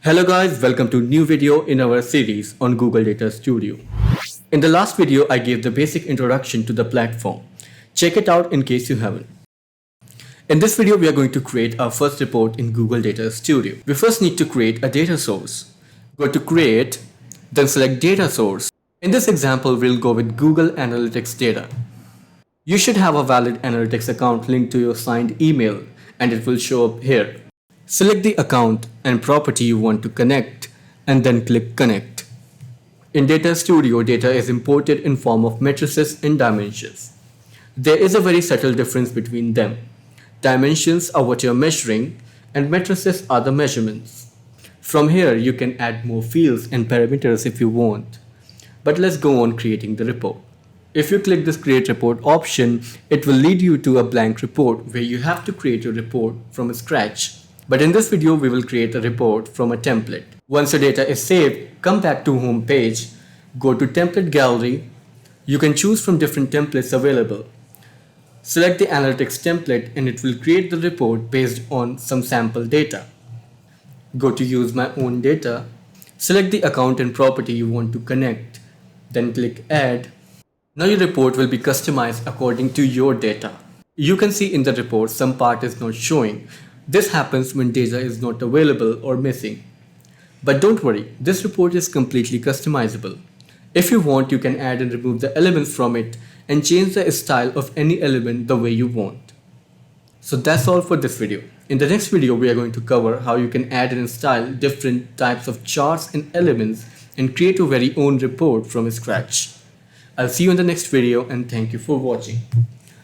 Hello guys, welcome to new video in our series on Google Data Studio. In the last video, I gave the basic introduction to the platform. Check it out in case you haven't. In this video, we are going to create our first report in Google Data Studio. We first need to create a data source. Go to Create, then select Data Source. In this example, we'll go with Google Analytics data. You should have a valid analytics account linked to your signed email, and it will show up here. Select the account and property you want to connect and then click Connect. In Data Studio, data is imported in form of matrices and dimensions. There is a very subtle difference between them. Dimensions are what you're measuring and matrices are the measurements. From here, you can add more fields and parameters if you want. But let's go on creating the report. If you click this Create Report option, it will lead you to a blank report where you have to create your report from scratch. But in this video, we will create a report from a template. Once your data is saved, come back to home page, go to template gallery. You can choose from different templates available. Select the analytics template and it will create the report based on some sample data. Go to use my own data. Select the account and property you want to connect. Then click add. Now your report will be customized according to your data. You can see in the report some part is not showing. This happens when data is not available or missing. But don't worry, this report is completely customizable. If you want, you can add and remove the elements from it and change the style of any element the way you want. So that's all for this video. In the next video, we are going to cover how you can add and style different types of charts and elements and create your very own report from scratch. I'll see you in the next video and thank you for watching.